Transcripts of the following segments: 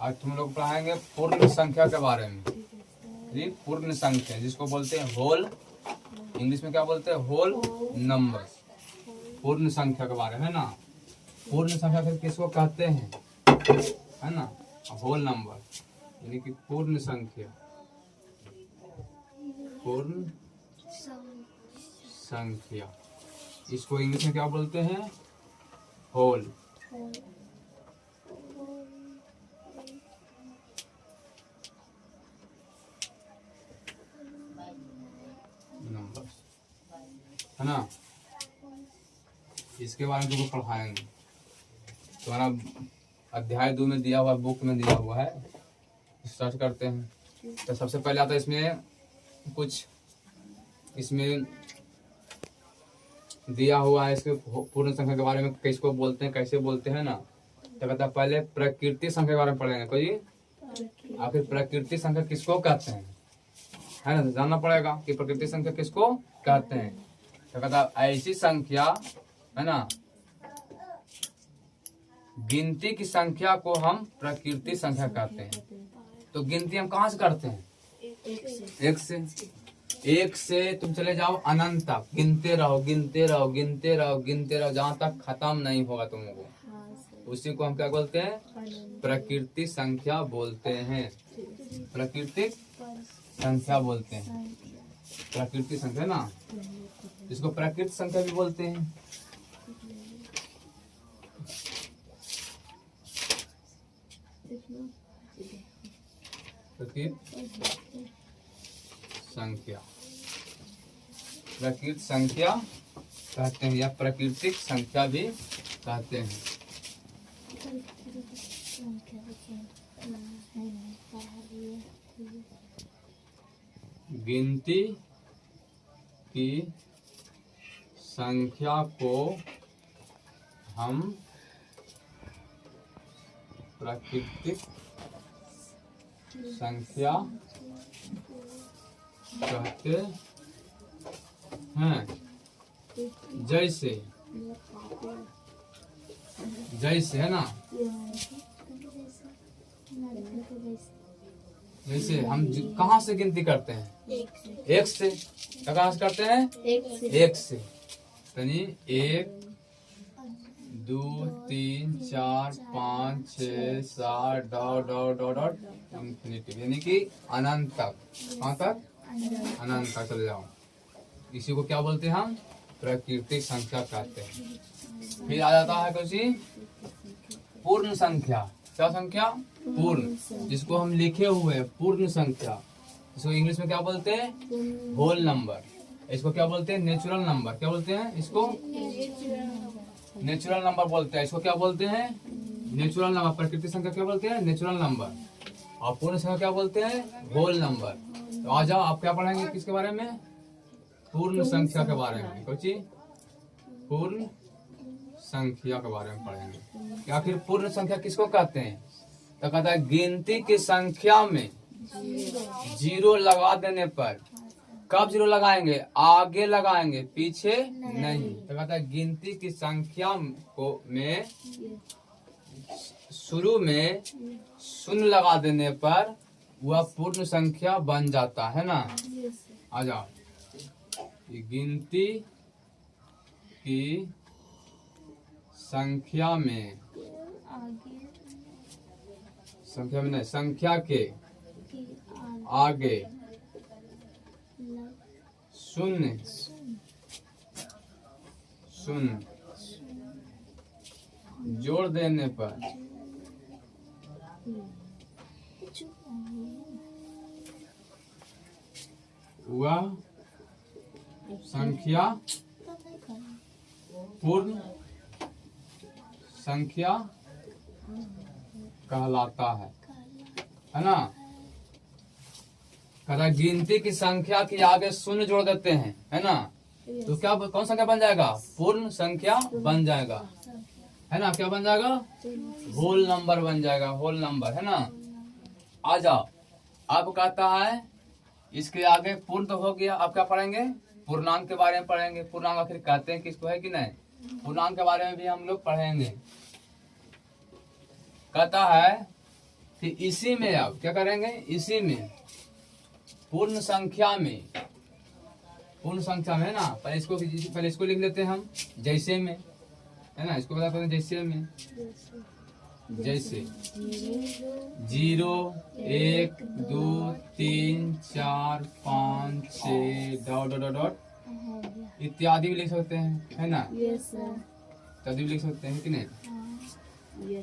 आज तुम लोग पढ़ाएंगे पूर्ण संख्या के बारे में। जी, पूर्ण संख्या जिसको बोलते हैं होल, इंग्लिश में क्या बोलते हैं, होल नंबर। पूर्ण संख्या के बारे में, है ना। पूर्ण संख्या फिर किसको कहते हैं, है ना, होल नंबर, यानी कि पूर्ण संख्या। पूर्ण संख्या इसको इंग्लिश में क्या बोलते हैं, होल नंबर, है ना। इसके बारे में तुमको पढ़ाएंगे। तुम्हारा अध्याय 2 में दिया हुआ, बुक में दिया हुआ है। स्टार्ट करते हैं। तो सबसे पहले आता है इसमें कुछ, इसमें दिया हुआ है इसके पूर्ण संख्या के बारे में, किसको बोलते हैं, कैसे बोलते हैं ना। तो कहता है पहले प्रकृति संख्या के बारे में पढ़ेंगे। कोई आखिर प्रकृति संख्या किसको कहते हैं, है ना, जानना पड़ेगा कि प्रकृति संख्या किसको कहते हैं। तो कहता है ऐसी संख्या, है ना, गिनती की संख्या को हम प्रकृति संख्या कहते हैं। तो गिनती हम कहाँ से करते हैं, एक से तुम चले जाओ अनंत तक, गिनते रहो गिनते रहो गिनते रहो गिनते रहो, जहाँ तक खत्म नहीं होगा तुमको, उसी को हम क्या बोलते हैं, प्रकृति संख्या बोलते हैं। प्राकृतिक संख्या बोलते हैं, प्राकृतिक संख्या ना, इसको प्राकृतिक संख्या भी बोलते हैं। संख्या प्राकृतिक संख्या कहते हैं, या प्राकृतिक संख्या भी कहते हैं। गिनती की संख्या को हम प्राकृतिक संख्या कहते हैं। जैसे जैसे, है ना, जैसे हम कहाँ से गिनती करते हैं, एक से। कहाँ से करते हैं, एक से। यानी 1 2 3 4 5 6 7 डॉट इंफिनिटी, यानी कि अनंत तक। कहाँ तक, अनंत तक चले जाओ। इसी को क्या बोलते हैं हम, प्राकृतिक संख्या कहते हैं। फिर आ जाता है कुछ पूर्ण संख्या। क्या संख्या, पूर्ण, जिसको हम लिखे हुए हैं पूर्ण संख्या। इसको इंग्लिश में क्या बोलते हैं, होल नंबर। इसको क्या बोलते हैं, नेचुरल नंबर। क्या बोलते हैं इसको, नेचुरल नंबर बोलते हैं। इसको क्या बोलते हैं, नेचुरल नंबर। प्राकृतिक संख्या क्या बोलते हैं, नेचुरल नंबर। और पूर्ण संख्या क्या बोलते हैं, होल नंबर। तो आ जाओ, आप क्या पढ़ेंगे किसके बारे में, पूर्ण संख्या के बारे में। कुछ पूर्ण संख्या के बारे में पढ़ेंगे कि आखिर पूर्ण संख्या किसको कहते हैं। तो कहता है गिनती की संख्या में जीरो लगा देने पर, कब जीरो लगाएंगे, आगे लगाएंगे, पीछे नहीं। तो कहता है गिनती की संख्या को में शुरू में शून्य लगा देने पर वह पूर्ण संख्या बन जाता है ना। आ जाओ, गिनती की संख्या में, संख्या में नहीं, संख्या के आगे शून्य जोड़ देने पर वह संख्या पूर्ण संख्या कहलाता है ना। कहता है गिनती की संख्या के आगे शून्य जोड़ देते हैं, है ना, तो क्या, कौन संख्या बन जाएगा, पूर्ण संख्या बन जाएगा, है ना। क्या बन जाएगा, होल नंबर बन जाएगा, होल नंबर, है ना। आ जाओ, अब कहता है इसके आगे पूर्ण तो हो गया, अब क्या पढ़ेंगे, पूर्णांक के बारे में पढ़ेंगे। पूर्णांक आखिर कहते हैं किसको, है कि नहीं, पूर्णांक के बारे में भी हम लोग पढ़ेंगे। कहता है तो इसी में अब क्या करेंगे, इसी में पूर्ण संख्या में, पूर्ण संख्या में है ना, पहले इसको लिख लेते हैं हम जैसे में, है ना, इसको बताते हैं जैसे में, जैसे 0 1 2 3 4 5 6 डॉट डॉट डॉट इत्यादि भी लिख सकते हैं, है ना, इत्यादि भी लिख सकते हैं कि नहीं।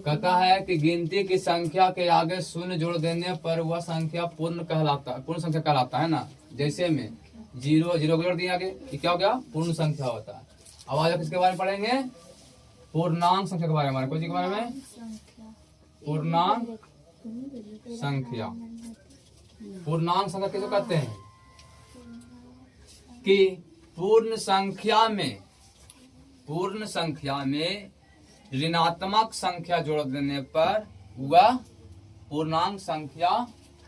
कहता है कि गिनती की संख्या के आगे शून्य जोड़ देने पर वह संख्या पूर्ण संख्या कहलाता है ना। जैसे में 0 0 को जोड़ दिया आगे, ये क्या हो गया, पूर्ण संख्या होता है। अब आज किसके बारे में पढ़ेंगे, पूर्णांक संख्या के बारे में। कौन सी के बारे में, पूर्णांक संख्या। पूर्णांक संख्या किसे कहते हैं कि पूर्ण संख्या में ऋणात्मक संख्या जोड़ देने पर वह पूर्णांक संख्या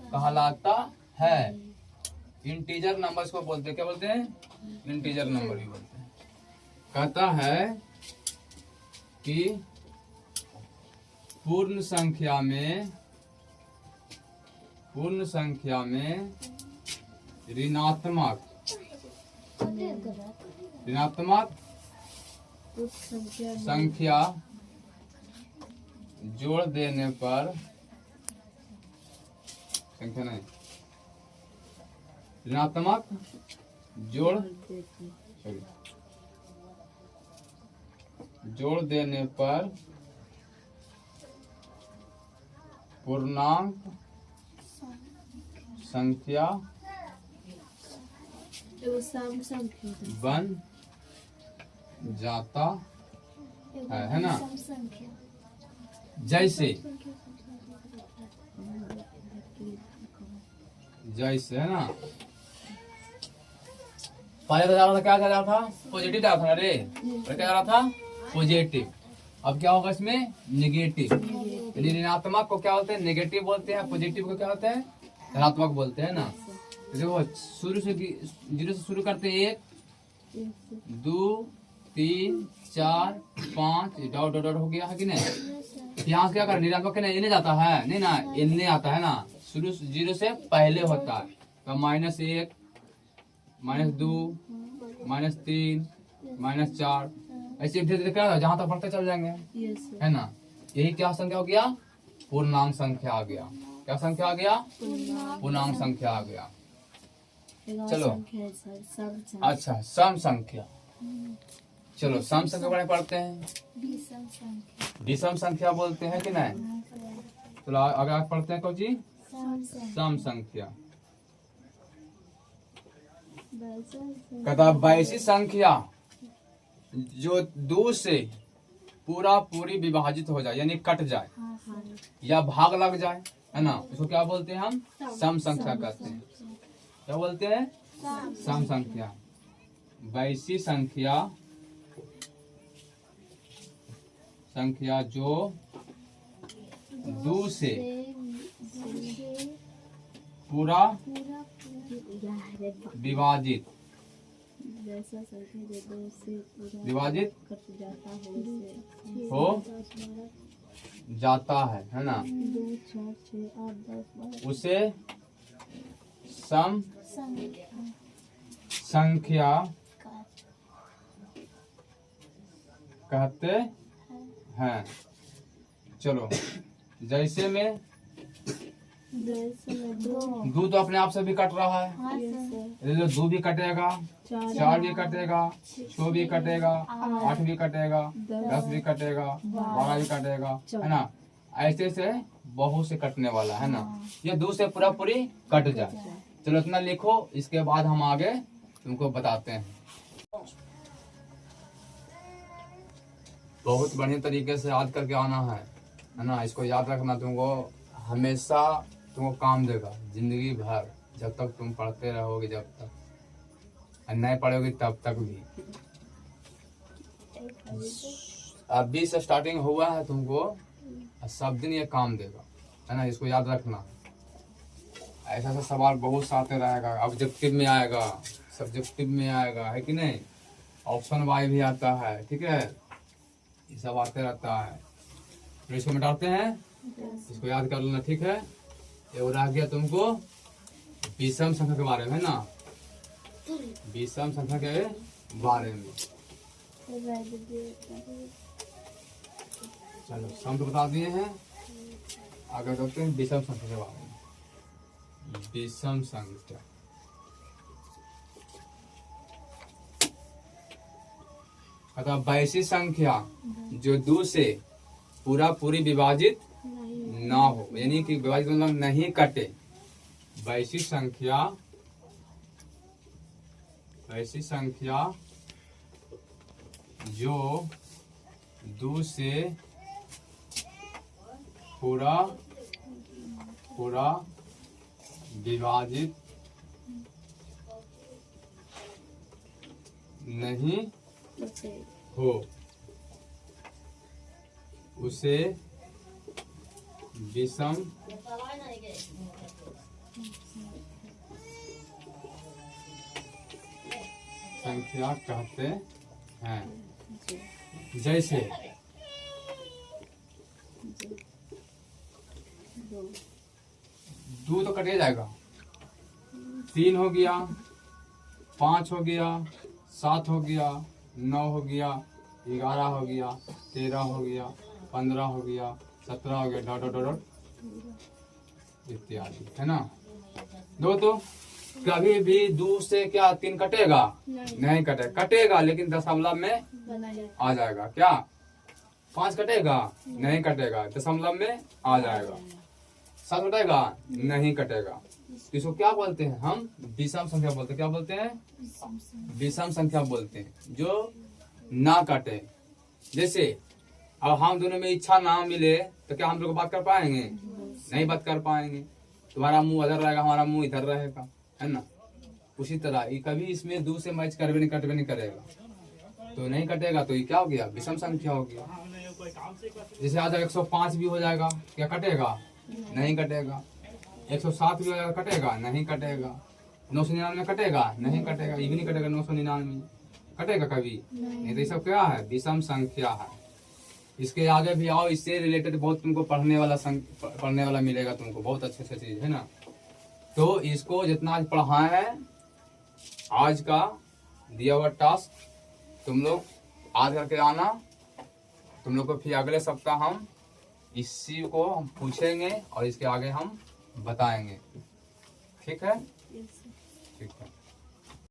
कहलाता है। इंटीजर नंबर्स को बोलते हैं, क्या बोलते हैं, इंटीजर नंबर भी बोलते हैं। कहता है कि पूर्ण संख्या में ऋणात्मक संख्या जोड़ देने पर, संख्या नहीं, ऋणात्मक जोड़ देने पर पूर्णांक संख्या बन जाता है ना। जैसे है ना, पहले तो जा रहा था, क्या जा रहा था, पॉजिटिव जा रहा था, अरे क्या जा रहा था, पॉजिटिव। अब क्या होगा इसमें, नेगेटिव। ऋणात्मक को क्या बोलते हैं, नेगेटिव बोलते हैं, पॉजिटिव को क्या होता है, धनात्मक बोलते हैं ना। देखो शुरू से 0 से शुरू करते हैं, 1 2 3 4 5 डॉट डॉट डॉट हो गया है कि नहीं। यहाँ क्या कर, ऋणात्मक के नहीं जाता है, नहीं ना, इनने आता है ना, शुरू 0 से पहले होता है। तो -1 -2 -3 -4 ऐसे धीरे धीरे क्या, जहाँ तक बढ़ते चल जाएंगे, है ना। यही क्या संख्या हो गया, पूर्णांक संख्या आ गया। क्या संख्या आ गया, पूर्णांक संख्या आ गया। चलो अच्छा, सम संख्या। चलो सम संख्या के बारे में पढ़ते हैं। विषम संख्या बोलते हैं कि नहीं। चलो आगे पढ़ते हैं, कौन जी, सम संख्या। कहता वैसी संख्या जो 2 से पूरी विभाजित हो जाए, यानी कट जाए या भाग लग जाए, है ना, इसको क्या बोलते हैं हम, सम संख्या कहते हैं। क्या बोलते हैं, सम संख्या। वैसी संख्या जो 2 से पूरा विभाजित हो जाता है ना, उसे सम संख्या कहते हैं। चलो जैसे में 2 तो अपने आप से भी कट रहा है, 2 भी कटेगा, 4 भी कटेगा, 6 भी कटेगा, 8 भी कटेगा, 10 भी कटेगा, 12 भी कटेगा, है ना। ऐसे से बहुत से कटने वाला है ना। ये 2 से पूरी कट जाए। चलो इतना लिखो, इसके बाद हम आगे तुमको बताते हैं। बहुत बढ़िया तरीके से याद करके आना है ना। इसको याद रखना, तुमको हमेशा तुमको काम देगा जिंदगी भर, जब तक तुम पढ़ते रहोगे, जब तक नहीं पढ़ोगे तब तक भी। अभी से स्टार्टिंग हुआ है तुमको, सब दिन ये काम देगा, है ना। इसको याद रखना। ऐसा सा सवाल बहुत से आते रहेगा, ऑब्जेक्टिव में आएगा, सब्जेक्टिव में आएगा, है कि नहीं, ऑप्शन वाई भी आता है, ठीक है, ये सब आते रहता है। तो इसको मिटाते हैं, इसको याद कर लेना, ठीक है। ये रह गया तुमको विषम संख्या के बारे में, है ना, विषम संख्या के बारे में। चलो सम तो बता दिए हैं, आगे करते हैं विषम संख्या के बारे में। विषम संख्या अर्थात वैसी संख्या जो 2 से पूरी विभाजित ना हो, यानी कि विभाजित मतलब नहीं कटे। वैसी संख्या जो 2 से पूरा विभाजित नहीं हो, उसे विषम संख्या कहते हैं। जैसे 2 तो कटे जाएगा, 3 हो गया, 5 हो गया, 7 हो गया, 9 हो गया, 11 हो गया, 13 हो गया, 15 हो गया, 17 हो गया, डॉट डॉट डॉट इत्यादि, है ना। दो तो कभी भी 2 से क्या 3 कटेगा? नहीं कटेगा, लेकिन दशमलव में आ जाएगा। क्या 5 कटेगा? नहीं कटेगा, दशमलव में आ जाएगा। 7 कटेगा? नहीं कटेगा। इसको क्या बोलते हैं हम? विषम संख्या बोलते हैं। क्या बोलते हैं? विषम संख्या बोलते हैं, जो ना कटे। जैसे अब हम दोनों में इच्छा ना मिले तो क्या हम लोग बात कर पाएंगे? नहीं बात कर पाएंगे। तुम्हारा मुंह इधर रहेगा, हमारा मुंह इधर रहेगा, है ना। उसी तरह कभी इसमें 2 से मैच करवे नहीं करेगा, तो नहीं कटेगा, तो ये क्या हो गया? विषम संख्या हो गया। जैसे आज 105 भी हो जाएगा, क्या कटेगा? नहीं कटेगा। 107 भी हो जाएगा, कटेगा? नहीं कटेगा। 999 कटेगा? नहीं कटेगा। ये भी नहीं कटेगा, 999 कटेगा कभी नहीं। तो ये सब क्या है? विषम संख्या है। इसके आगे भी आओ, इससे रिलेटेड बहुत तुमको पढ़ने वाला मिलेगा तुमको, बहुत अच्छे चीज है ना। तो इसको जितना आज पढ़ाए हैं, आज का दिया हुआ टास्क तुम लोग आज करके आना। तुम लोग को फिर अगले सप्ताह हम इसी को हम पूछेंगे और इसके आगे हम बताएंगे। ठीक है? ठीक है।